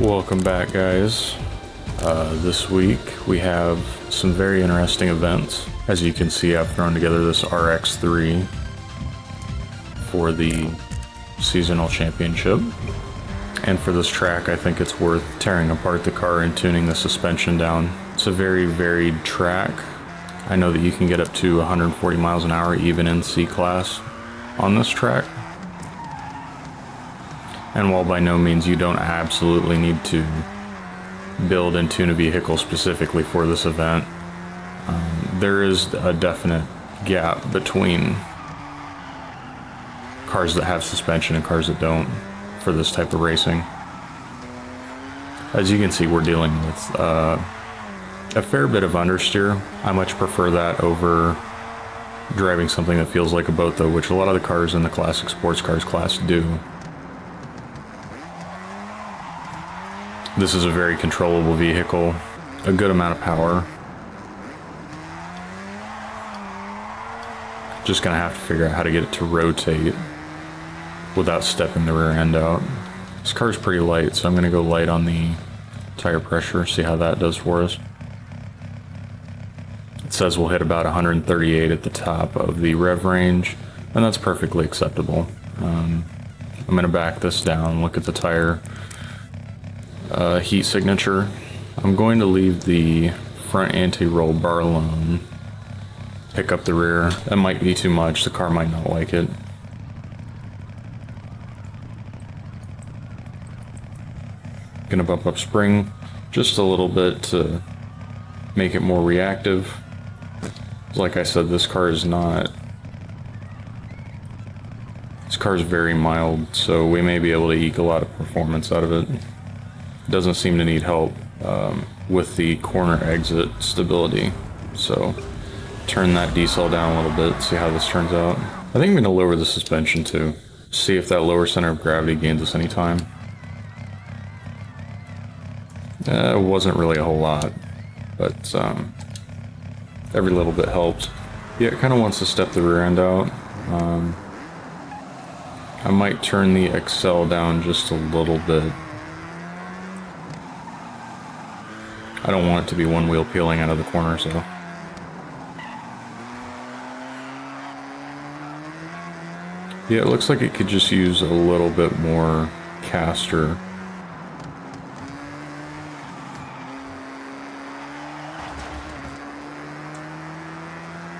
Welcome back, guys. This week we have some very interesting events. As you can see, I've thrown together this RX3 for the seasonal championship. And for this track, I think it's worth tearing apart the car and tuning the suspension down. It's a very varied track. I know that you can get up to 140 miles an hour even in C-Class on this track. And while by no means you don't absolutely need to build and tune a vehicle specifically for this event, there is a definite gap between cars that have suspension and cars that don't for this type of racing. As you can see, we're dealing with a fair bit of understeer. I much prefer that over driving something that feels like a boat, though, which a lot of the cars in the classic sports cars class do. This is a very controllable vehicle, a good amount of power. Just gonna have to figure out how to get it to rotate without stepping the rear end out. This car's pretty light, so I'm gonna go light on the tire pressure, see how that does for us. It says we'll hit about 138 at the top of the rev range, and that's perfectly acceptable. I'm gonna back this down, look at the tire heat signature. I'm going to leave the front anti-roll bar alone. Pick up the rear. That might be too much. The car might not like it. Gonna bump up spring just a little bit to make it more reactive. Like I said, this car is very mild, so we may be able to eke a lot of performance out of it. Doesn't seem to need help with the corner exit stability, so turn that decel down a little bit, see how this turns out. I think I'm going to lower the suspension too, see if that lower center of gravity gains us any time. It wasn't really a whole lot, but every little bit helps. Yeah, it kind of wants to step the rear end out. I might turn the Excel down just a little bit. I don't want it to be one wheel peeling out of the corner, so. Yeah, it looks like it could just use a little bit more caster.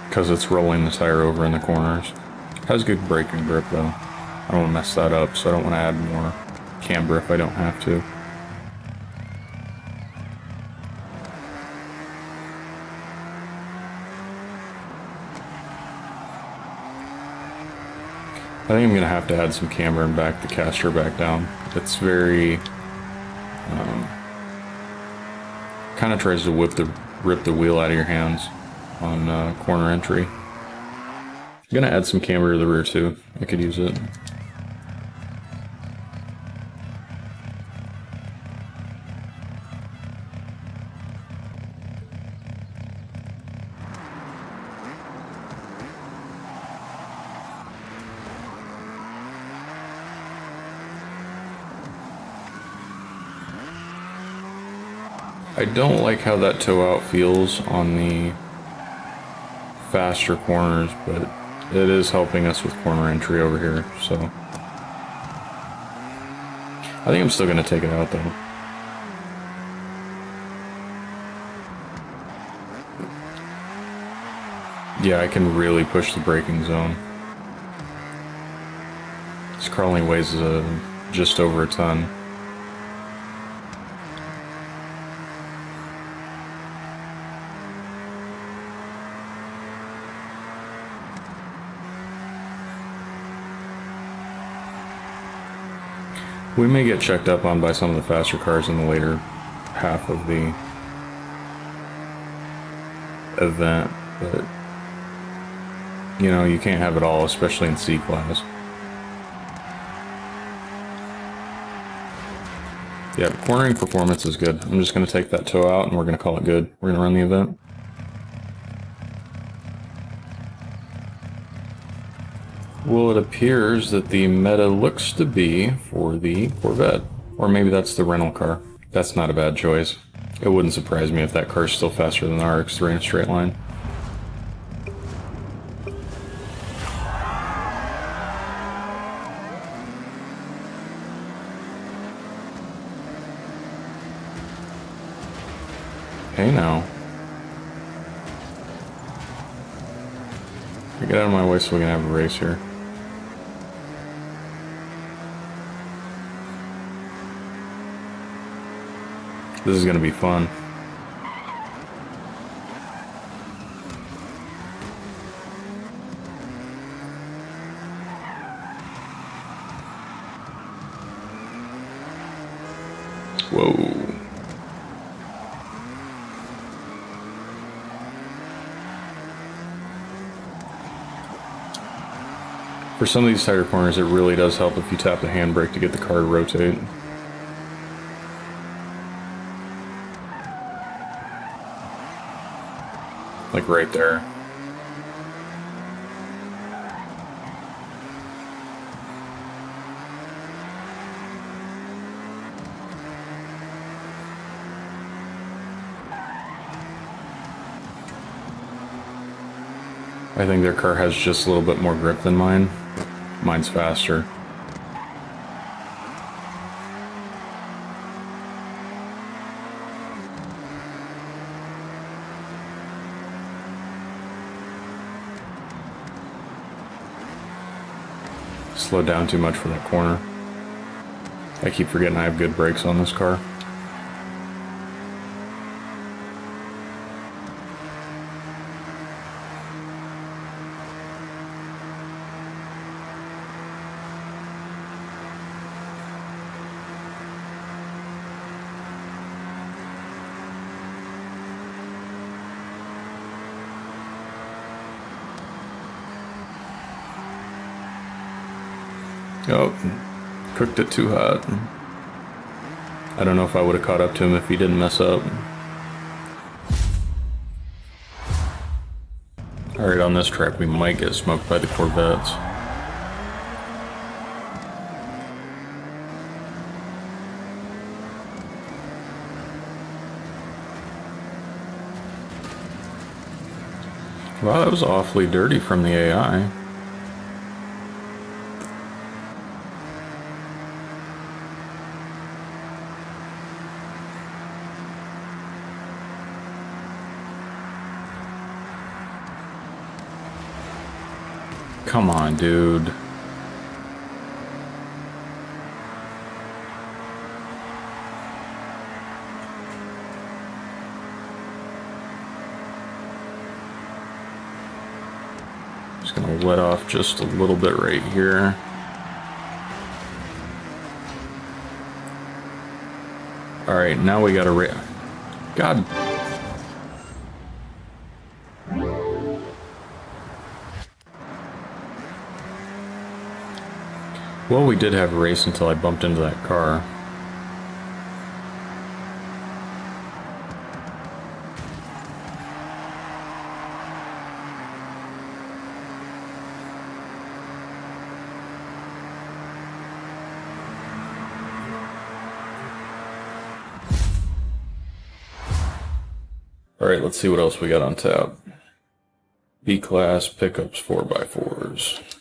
Because it's rolling the tire over in the corners. Has good braking grip though. I don't want to mess that up, so I don't want to add more camber if I don't have to. I think I'm going to have to add some camber and back the caster back down. It's very, kind of tries to rip the wheel out of your hands on corner entry. I'm going to add some camber to the rear too. I could use it. I don't like how that toe out feels on the faster corners, but it is helping us with corner entry over here, so. I think I'm still going to take it out though. Yeah, I can really push the braking zone. This car only weighs just over a ton. We may get checked up on by some of the faster cars in the later half of the event, but you know, you can't have it all, especially in C-Class. Yeah, cornering performance is good. I'm just going to take that toe out and we're going to call it good. We're going to run the event. Well, it appears that the meta looks to be for the Corvette. Or maybe that's the rental car. That's not a bad choice. It wouldn't surprise me if that car's still faster than the RX-3 in a straight line. Hey now. Get out of my way so we can have a race here. This is going to be fun. Whoa. For some of these tighter corners, it really does help if you tap the handbrake to get the car to rotate. Like right there. I think their car has just a little bit more grip than mine. Mine's faster. Slowed down too much for that corner. I keep forgetting I have good brakes on this car. Oh, cooked it too hot. I don't know if I would have caught up to him if he didn't mess up. Alright, on this track we might get smoked by the Corvettes. Wow, that was awfully dirty from the AI. Come on, dude. Just gonna let off just a little bit right here. All right, now we gotta God. Well, we did have a race until I bumped into that car. Alright, let's see what else we got on tap. B-Class pickups 4x4s.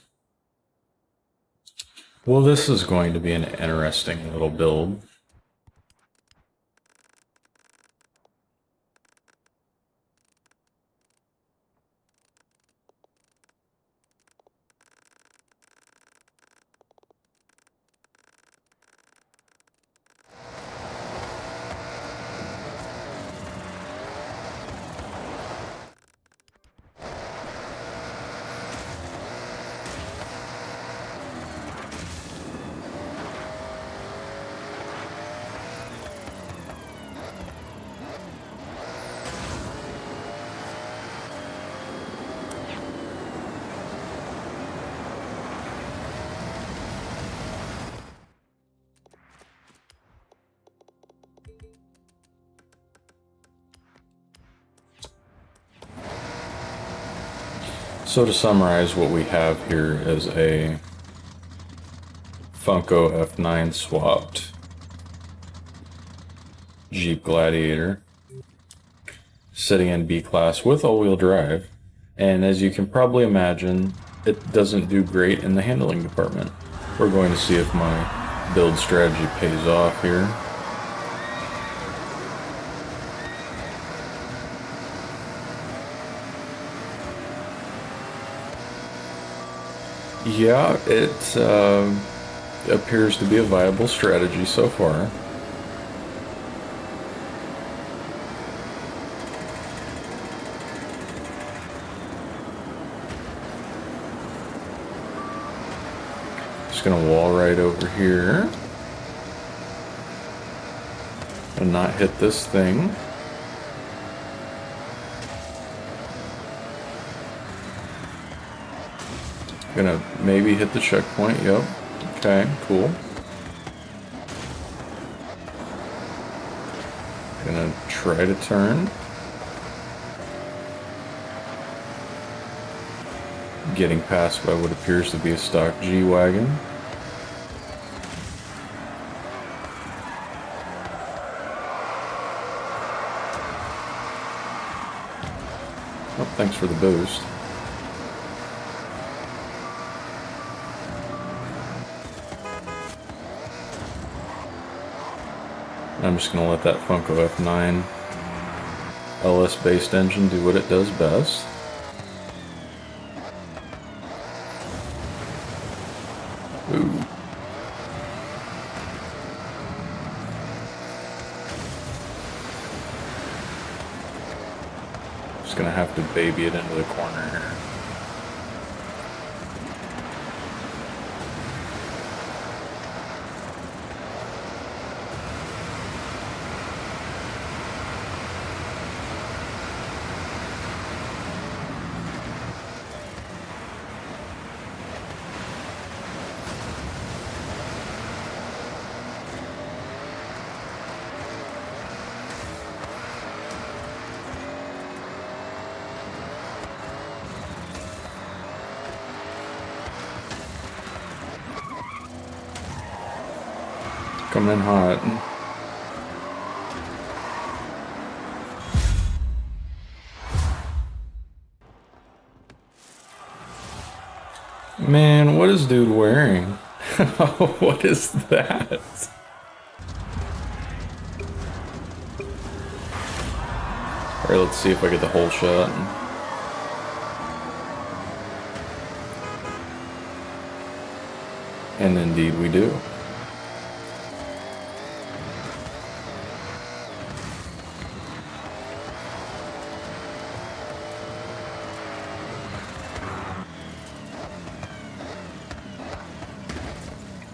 Well, this is going to be an interesting little build. So to summarize, what we have here is a Funko F9 swapped Jeep Gladiator, sitting in B-Class with all-wheel drive. And as you can probably imagine, it doesn't do great in the handling department. We're going to see if my build strategy pays off here. Yeah, it appears to be a viable strategy so far. Just gonna wall right over here and not hit this thing. Gonna maybe hit the checkpoint. Yep. Okay, cool. Gonna try to turn. Getting passed by what appears to be a stock G-Wagon. Oh, thanks for the boost. I'm just going to let that Funko F9 LS-based engine do what it does best. Ooh. Just going to have to baby it into the corner here. Coming in hot. Man, what is dude wearing? What is that? Alright, let's see if I get the whole shot. And indeed we do.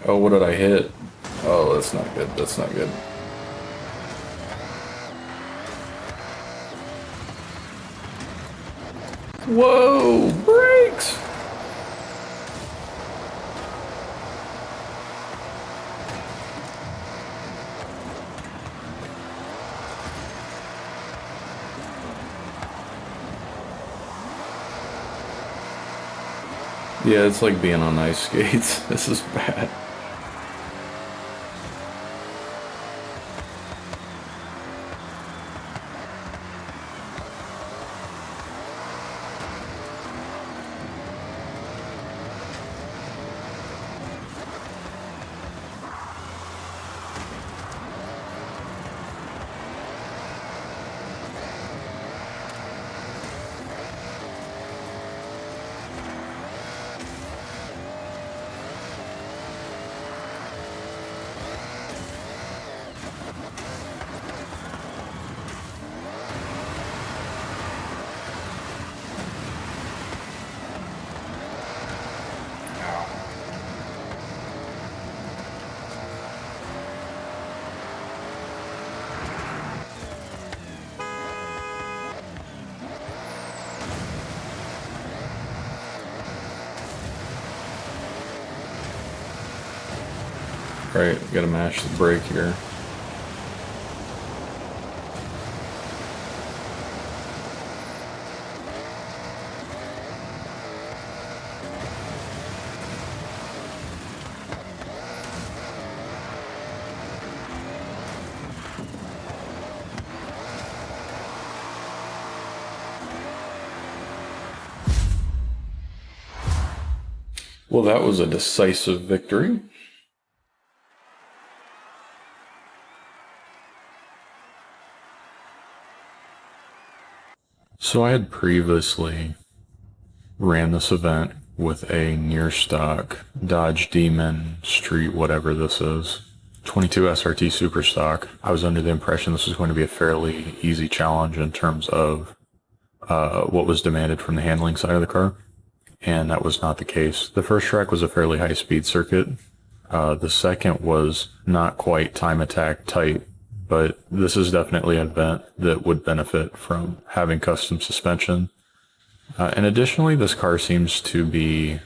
Oh, what did I hit? Oh, that's not good. That's not good. Whoa! Brakes! Yeah, it's like being on ice skates. This is bad. Right, gotta mash the brake here. Well, that was a decisive victory. So I had previously ran this event with a near stock Dodge Demon Street, whatever this is, 22 SRT Super Stock. I was under the impression this was going to be a fairly easy challenge in terms of what was demanded from the handling side of the car, and that was not the case. The first track was a fairly high-speed circuit. The second was not quite time attack tight, but this is definitely an event that would benefit from having custom suspension. And additionally, this car seems to be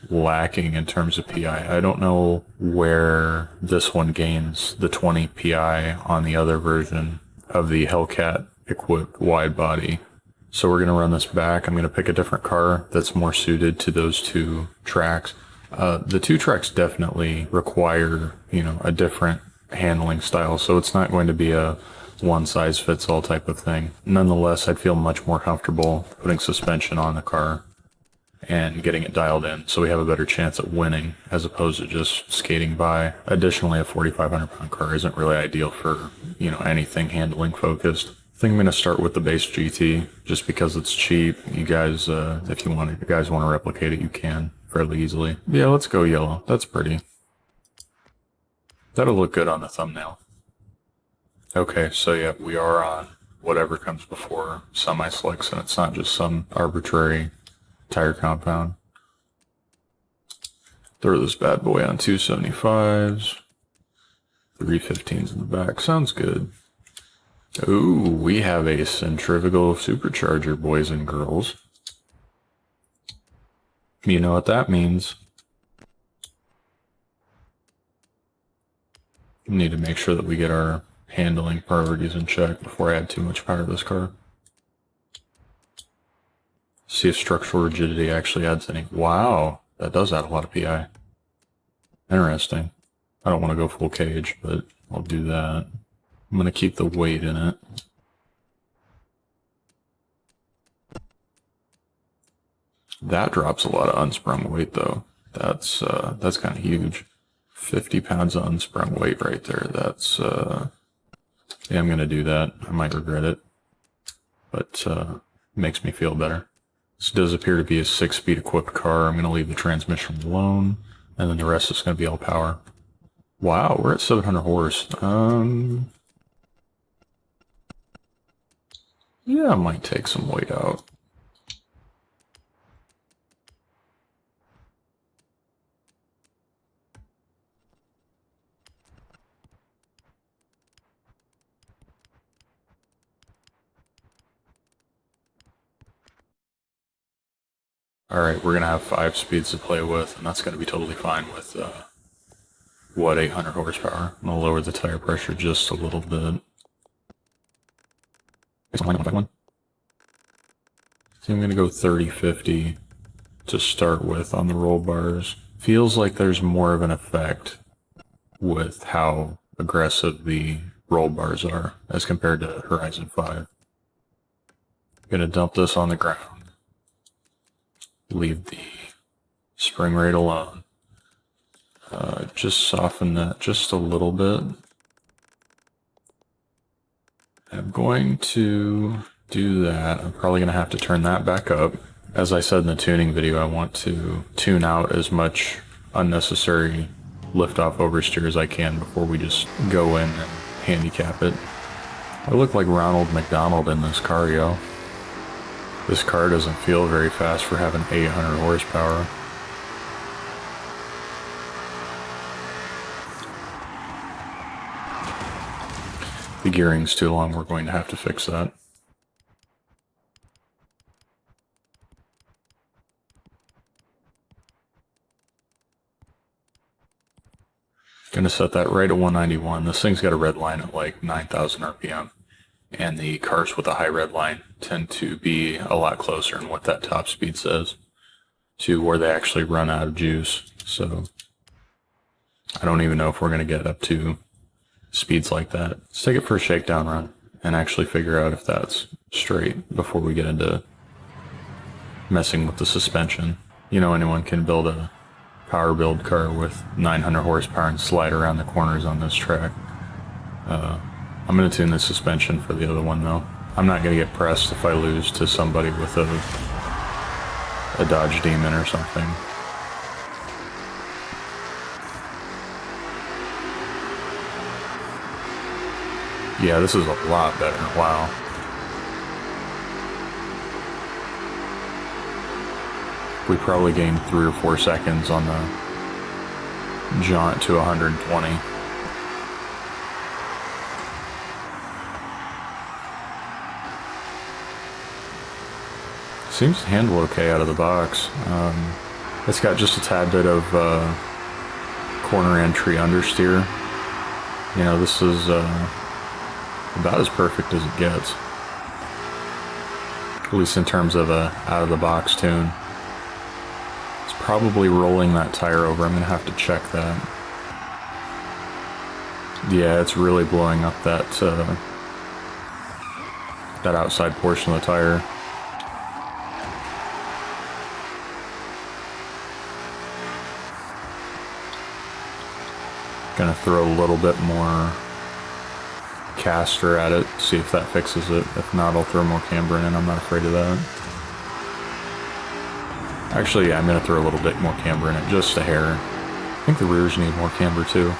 lacking in terms of PI. I don't know where this one gains the 20 PI on the other version of the Hellcat equipped wide body. So we're going to run this back. I'm going to pick a different car that's more suited to those two tracks. The two tracks definitely require, a different handling style, so it's not going to be a one-size-fits-all type of thing. Nonetheless, I'd feel much more comfortable putting suspension on the car and getting it dialed in, so we have a better chance at winning as opposed to just skating by. Additionally, a 4,500-pound car isn't really ideal for, anything handling focused. I think I'm going to start with the base GT just because it's cheap. You guys, if you guys want to replicate it, you can fairly easily. Yeah, let's go yellow. That's pretty. That'll look good on the thumbnail. Okay, so yeah, we are on whatever comes before semi-slicks, and it's not just some arbitrary tire compound. Throw this bad boy on 275s. 315s in the back. Sounds good. Ooh, we have a centrifugal supercharger, boys and girls. You know what that means. We need to make sure that we get our handling priorities in check before I add too much power to this car. See if structural rigidity actually adds any. Wow, that does add a lot of PI. Interesting. I don't want to go full cage, but I'll do that. I'm going to keep the weight in it. That drops a lot of unsprung weight though. That's kind of huge. 50 pounds of unsprung weight right there. That's, yeah, I'm going to do that. I might regret it, but makes me feel better. This does appear to be a 6-speed equipped car. I'm going to leave the transmission alone, and then the rest is going to be all power. Wow, we're at 700 horse. Yeah, I might take some weight out. Alright, we're going to have 5 speeds to play with, and that's going to be totally fine with, 800 horsepower. I'm going to lower the tire pressure just a little bit. So I'm going to go 30-50 to start with on the roll bars. Feels like there's more of an effect with how aggressive the roll bars are as compared to Horizon 5. Going to dump this on the ground. Leave the spring rate alone. Just soften that just a little bit. I'm going to do that. I'm probably going to have to turn that back up. As I said in the tuning video, I want to tune out as much unnecessary lift-off oversteer as I can before we just go in and handicap it. I look like Ronald McDonald in this car, yo. This car doesn't feel very fast for having 800 horsepower. The gearing's too long, we're going to have to fix that. Gonna set that right at 191. This thing's got a red line at like 9,000 RPM. And the cars with a high red line tend to be a lot closer in what that top speed says to where they actually run out of juice. So I don't even know if we're going to get up to speeds like that. Let's take it for a shakedown run and actually figure out if that's straight before we get into messing with the suspension. Anyone can build a power build car with 900 horsepower and slide around the corners on this track. I'm going to tune the suspension for the other one though. I'm not going to get pressed if I lose to somebody with a Dodge Demon or something. Yeah, this is a lot better. Wow. We probably gained 3 or 4 seconds on the jaunt to 120. Seems to handle okay out of the box. It's got just a tad bit of corner entry understeer. You know, this is about as perfect as it gets. At least in terms of a out-of-the-box tune. It's probably rolling that tire over. I'm going to have to check that. Yeah, it's really blowing up that that outside portion of the tire. Gonna throw a little bit more caster at it, see if that fixes it. If not, I'll throw more camber in, and I'm not afraid of that. Actually, yeah, I'm gonna throw a little bit more camber in it, just a hair. I think the rears need more camber too.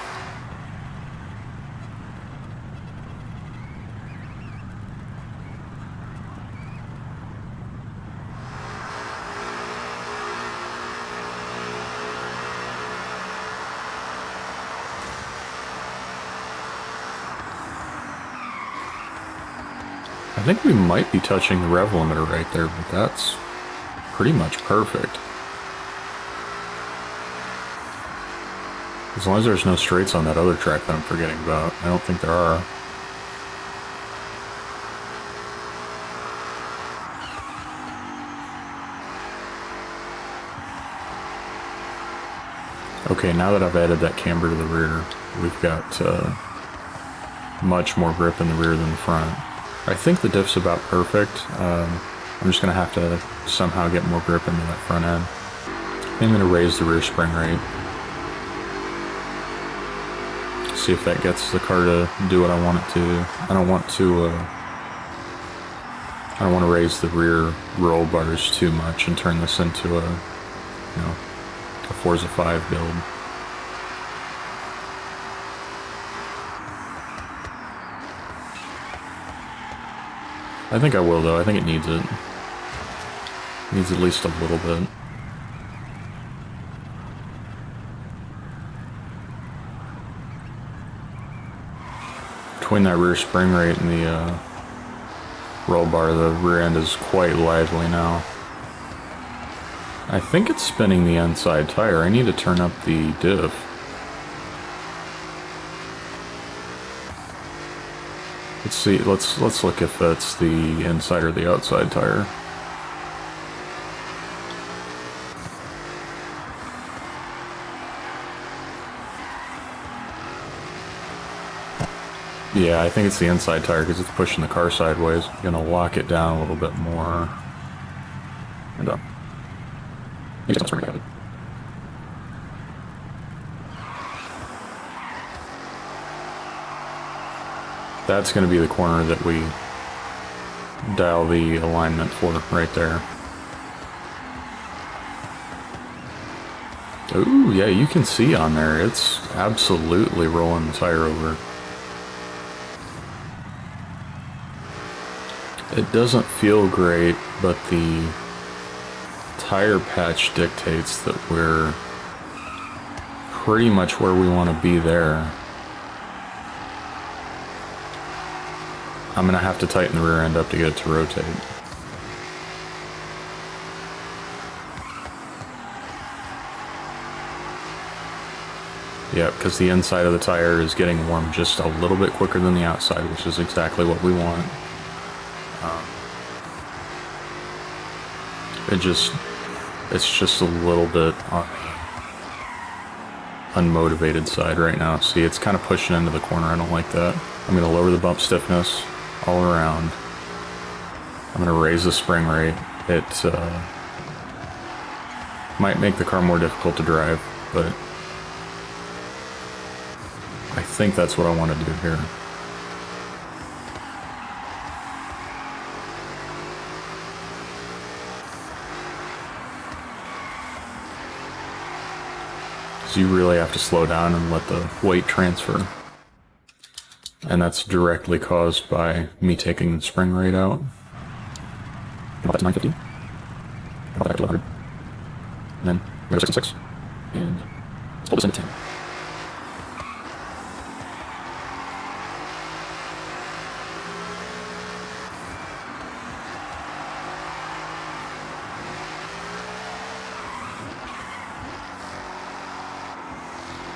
I think we might be touching the rev limiter right there, but that's pretty much perfect. As long as there's no straights on that other track that I'm forgetting about. I don't think there are. Okay, now that I've added that camber to the rear, we've got much more grip in the rear than the front. I think the diff's about perfect. I'm just going to have to somehow get more grip into that front end. I'm going to raise the rear spring rate. See if that gets the car to do what I want it to. I don't want to raise the rear roll bars too much and turn this into a Forza 5 build. I think I will though. I think it needs it. Needs at least a little bit. Between that rear spring rate and the roll bar, the rear end is quite lively now. I think it's spinning the inside tire. I need to turn up the diff. Let's see, let's look if that's the inside or the outside tire. Yeah, I think it's the inside tire because it's pushing the car sideways. I'm gonna lock it down a little bit more. And up. That's going to be the corner that we dial the alignment for right there. Ooh, yeah, you can see on there, it's absolutely rolling the tire over. It doesn't feel great, but the tire patch dictates that we're pretty much where we want to be there. I'm going to have to tighten the rear end up to get it to rotate. Yeah, because the inside of the tire is getting warm just a little bit quicker than the outside, which is exactly what we want. It's just a little bit on the unmotivated side right now. See, it's kind of pushing into the corner. I don't like that. I'm going to lower the bump stiffness all around. I'm going to raise the spring rate. It might make the car more difficult to drive. but I think that's what I want to do here. So you really have to slow down and let the weight transfer. And that's directly caused by me taking the spring rate out. About that to 950. About that to 1100. And then we go 6 and 6. And let's pull this into 10.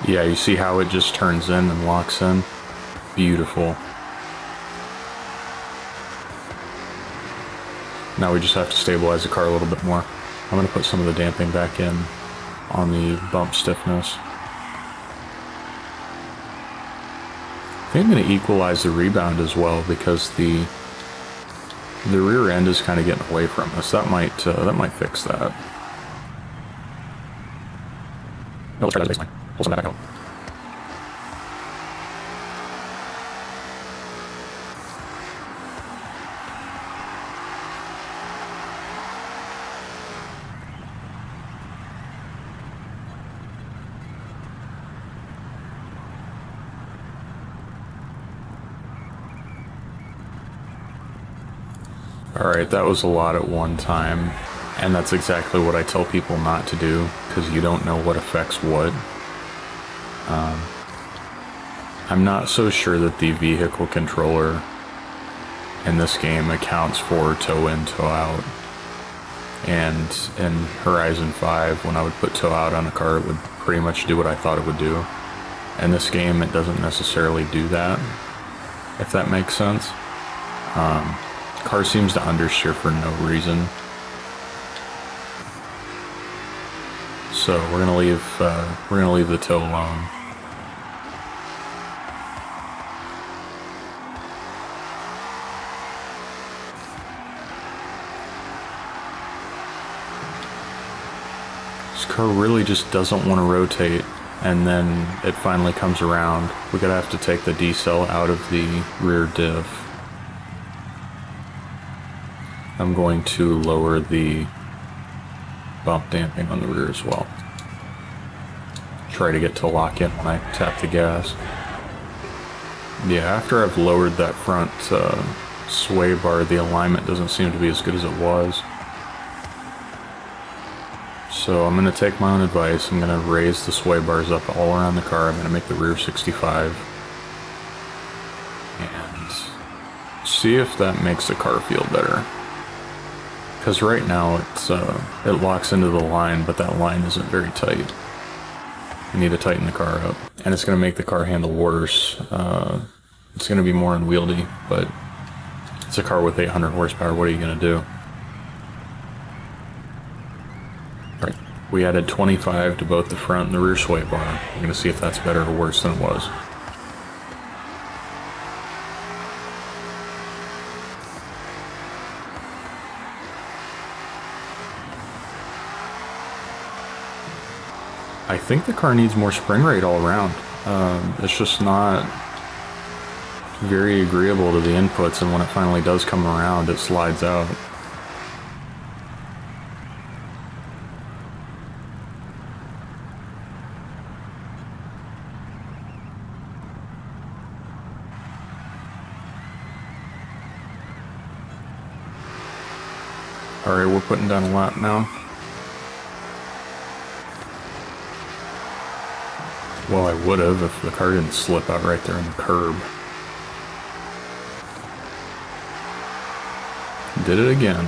Yeah, you see how it just turns in and locks in? Beautiful. Now we just have to stabilize the car a little bit more. I'm going to put some of the damping back in on the bump stiffness. I think I'm going to equalize the rebound as well because the rear end is kind of getting away from us. That might fix that. No, let's try that as a baseline. Pull some of that back out. Alright, that was a lot at one time, and that's exactly what I tell people not to do, because you don't know what affects what. I'm not so sure that the vehicle controller in this game accounts for toe in, toe out. And in Horizon 5, when I would put toe out on a car, it would pretty much do what I thought it would do. In this game, it doesn't necessarily do that, if that makes sense. Car seems to understeer for no reason. So we're gonna leave the toe alone. This car really just doesn't want to rotate, and then it finally comes around. We're gonna have to take the decel out of the rear diff. I'm going to lower the bump damping on the rear as well. Try to get to lock in when I tap the gas. Yeah, after I've lowered that front sway bar, the alignment doesn't seem to be as good as it was. So I'm going to take my own advice. I'm going to raise the sway bars up all around the car. I'm going to make the rear 65. And see if that makes the car feel better. Because right now it locks into the line, but that line isn't very tight. I need to tighten the car up. And it's going to make the car handle worse. It's going to be more unwieldy, but it's a car with 800 horsepower. What are you going to do? All right. We added 25 to both the front and the rear sway bar. We're going to see if that's better or worse than it was. I think the car needs more spring rate all around. It's just not very agreeable to the inputs, and when it finally does come around, it slides out. Alright, we're putting down a lap now. Well, I would have if the car didn't slip out right there on the curb. Did it again.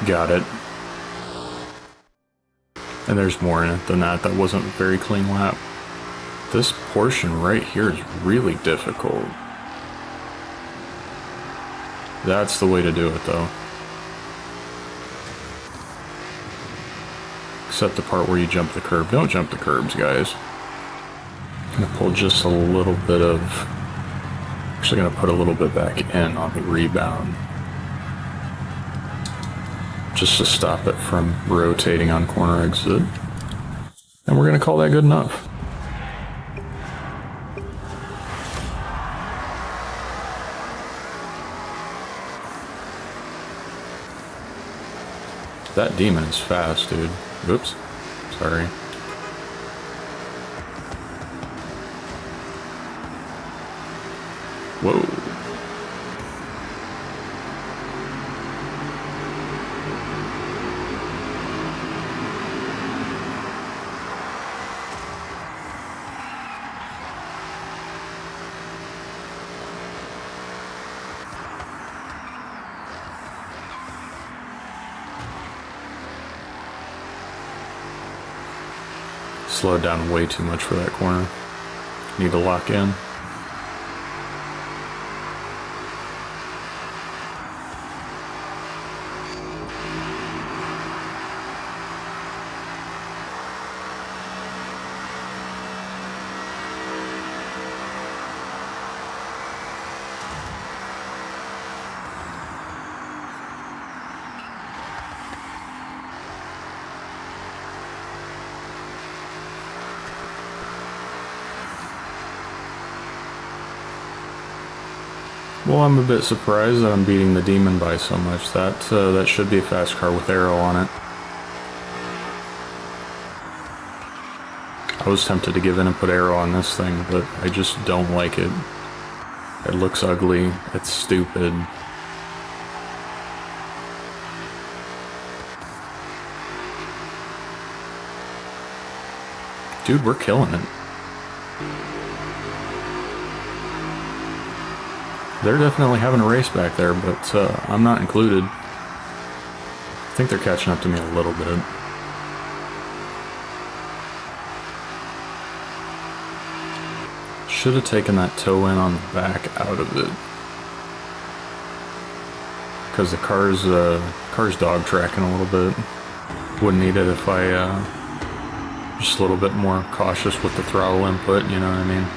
Got it. And there's more in it than that. That wasn't a very clean lap. This portion right here is really difficult. That's the way to do it, though. Except the part where you jump the curb. Don't jump the curbs, guys. I'm gonna pull just a little bit of... Actually gonna put a little bit back in on the rebound. Just to stop it from rotating on corner exit. And we're gonna call that good enough. That demon is fast, dude. Oops. Sorry. Whoa. Slowed down way too much for that corner. Need to lock in. Well, I'm a bit surprised that I'm beating the demon by so much. That should be a fast car with aero on it. I was tempted to give in and put aero on this thing, but I just don't like it. It looks ugly. It's stupid. Dude, we're killing it. They're definitely having a race back there, but I'm not included. I think they're catching up to me a little bit. Should have taken that toe in on the back out of it. Because the car's dog tracking a little bit. Wouldn't need it if I just a little bit more cautious with the throttle input, you know what I mean?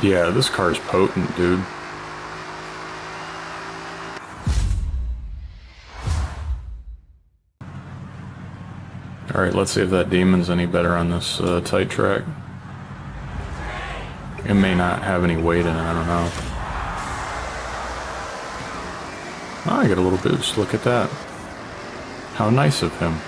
Yeah, this car's potent, dude. Alright, let's see if that demon's any better on this tight track. It may not have any weight in it, I don't know. Oh, I got a little boost, look at that. How nice of him.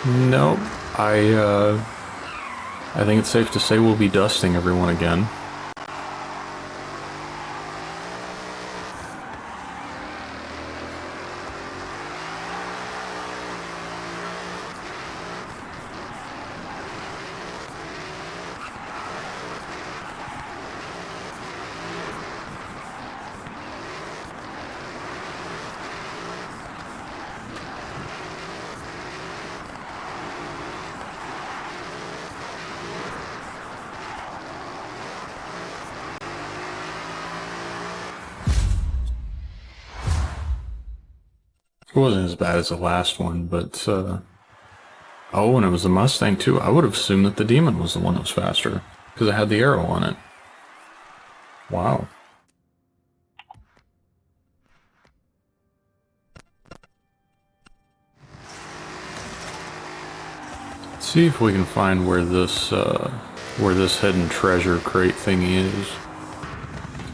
Nope. I think it's safe to say we'll be dusting everyone again. It wasn't as bad as the last one, but, oh, and it was the Mustang too. I would have assumed that the Demon was the one that was faster, because it had the arrow on it. Wow. see if we can find where this hidden treasure crate thingy is.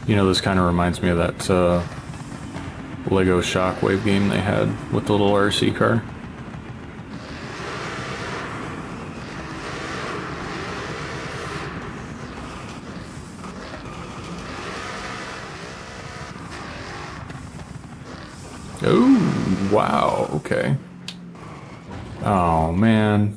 You know, this kind of reminds me of that Lego Shockwave game they had with the little RC car. Oh, wow, okay. Oh, man.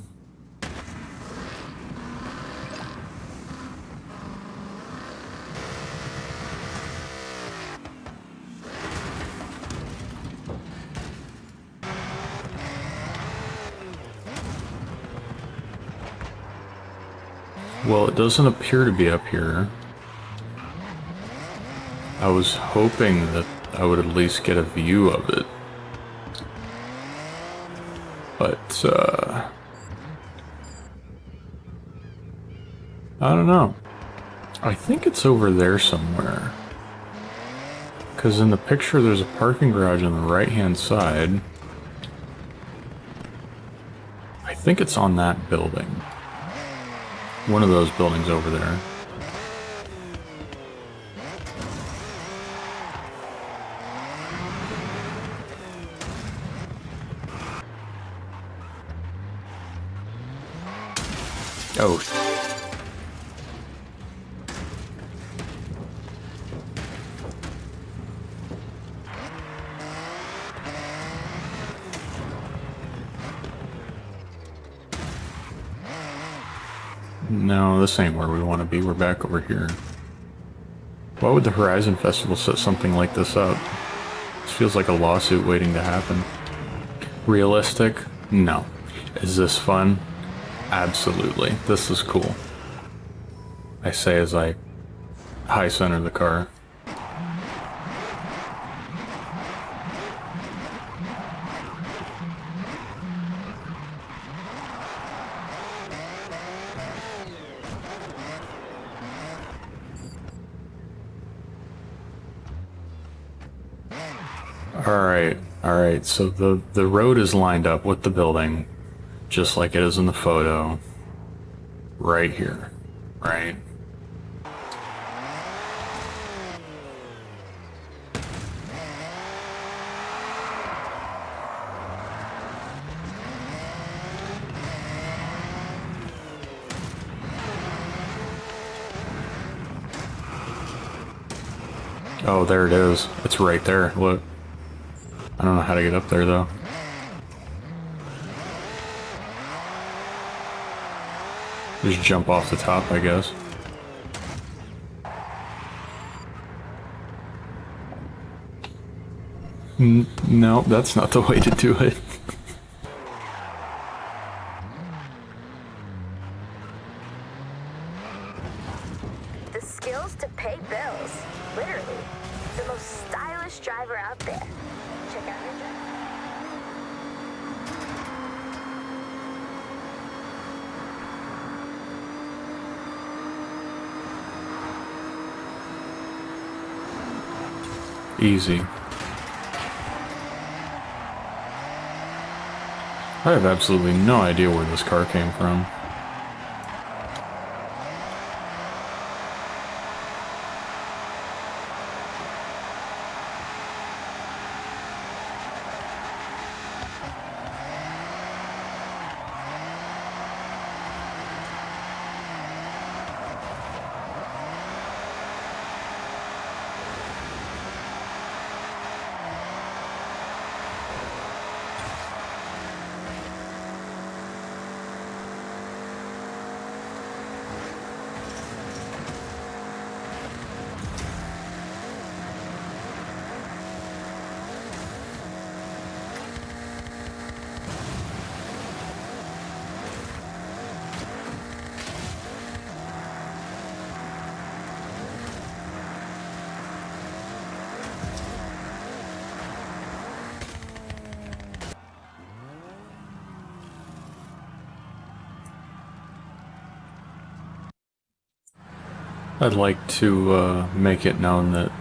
Well, it doesn't appear to be up here. I was hoping that I would at least get a view of it. But, I don't know. I think it's over there somewhere. Because in the picture there's a parking garage on the right-hand side. I think it's on that building. One of those buildings over there. Oh. No, this ain't where we want to be. We're back over here. Why would the Horizon Festival set something like this up? This feels like a lawsuit waiting to happen. Realistic? No. Is this fun? Absolutely. This is cool. I say as I high center the car. Alright, so the road is lined up with the building, just like it is in the photo. Right here, right? Oh, there it is. It's right there, look. I don't know how to get up there, though. Just jump off the top, I guess. No, that's not the way to do it. The skills to pay bills. Literally. The most stylish driver out there. Check out your drive. Easy. I have absolutely no idea where this car came from. I'd like to make it known that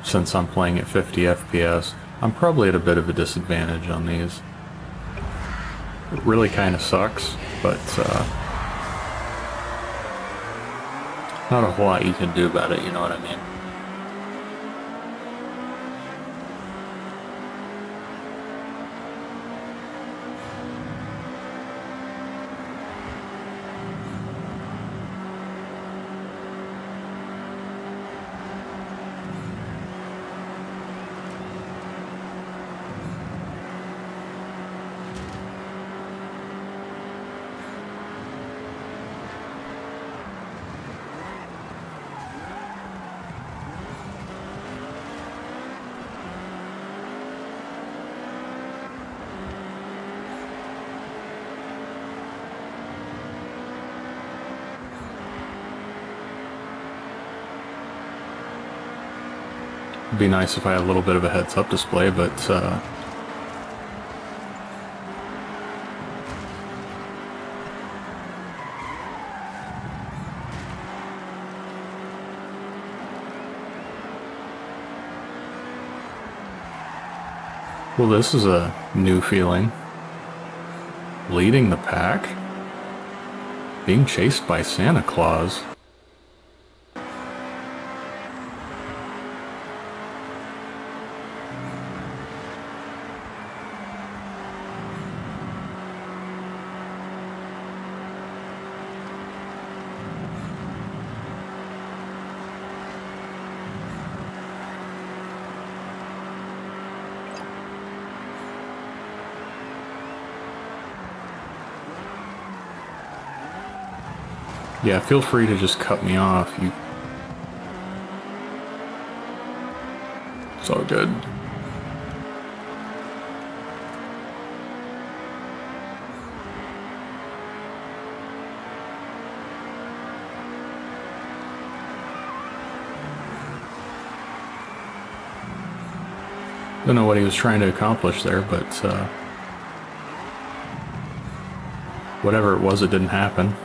since I'm playing at 50 FPS, I'm probably at a bit of a disadvantage on these. It really kind of sucks, but not a whole lot you can do about it, you know what I mean? It'd be nice if I had a little bit of a heads-up display, but well, this is a new feeling. Leading the pack? Being chased by Santa Claus? Yeah, feel free to just cut me off. It's all good. Don't know what he was trying to accomplish there, but whatever it was, it didn't happen.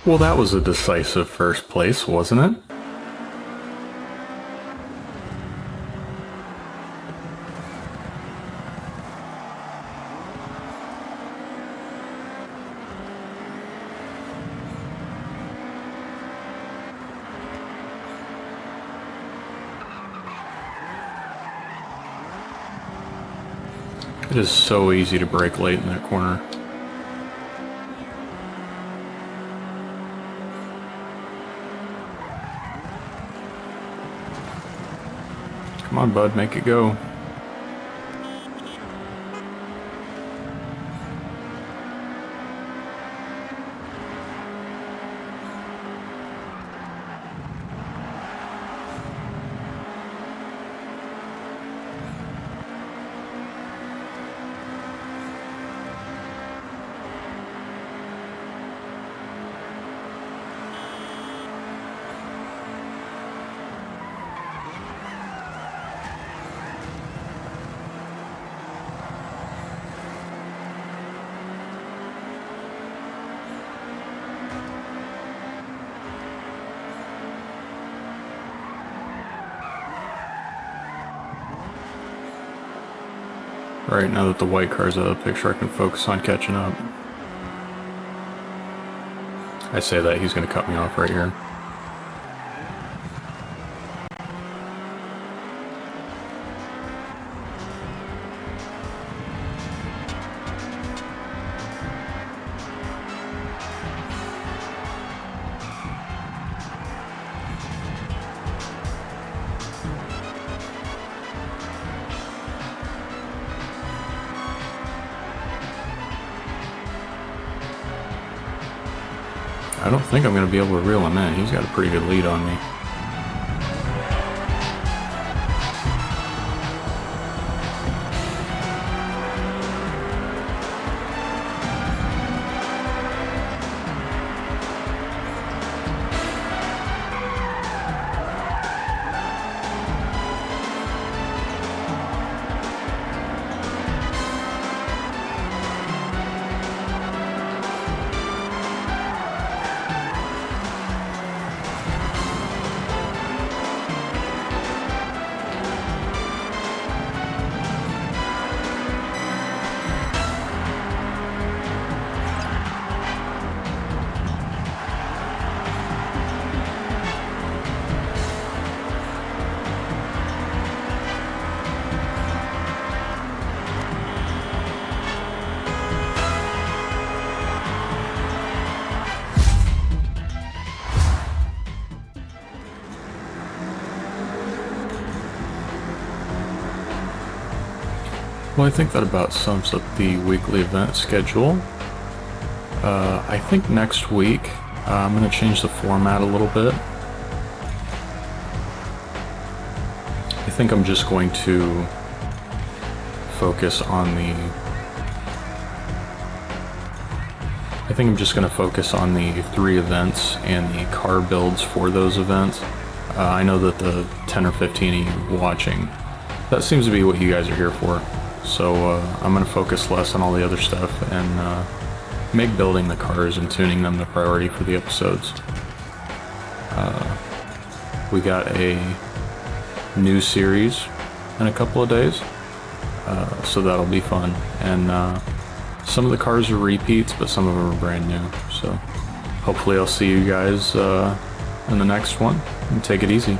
Well, that was a decisive first place, wasn't it? It is so easy to brake late in that corner. Come on, bud, make it go. Right, now that the white car's out of the picture, I can focus on catching up. I say that, he's going to cut me off right here. I don't think I'm going to be able to reel him in. He's got a pretty good lead on me. Well, I think that about sums up the weekly event schedule. I think next week I'm going to change the format a little bit. I think I'm just going to focus on the... I think I'm just going to focus on the 3 events and the car builds for those events. I know that the 10 or 15 of you watching, that seems to be what you guys are here for. So I'm going to focus less on all the other stuff and make building the cars and tuning them the priority for the episodes. We got a new series in a couple of days, so that'll be fun. And some of the cars are repeats, but some of them are brand new. So hopefully I'll see you guys in the next one, and take it easy.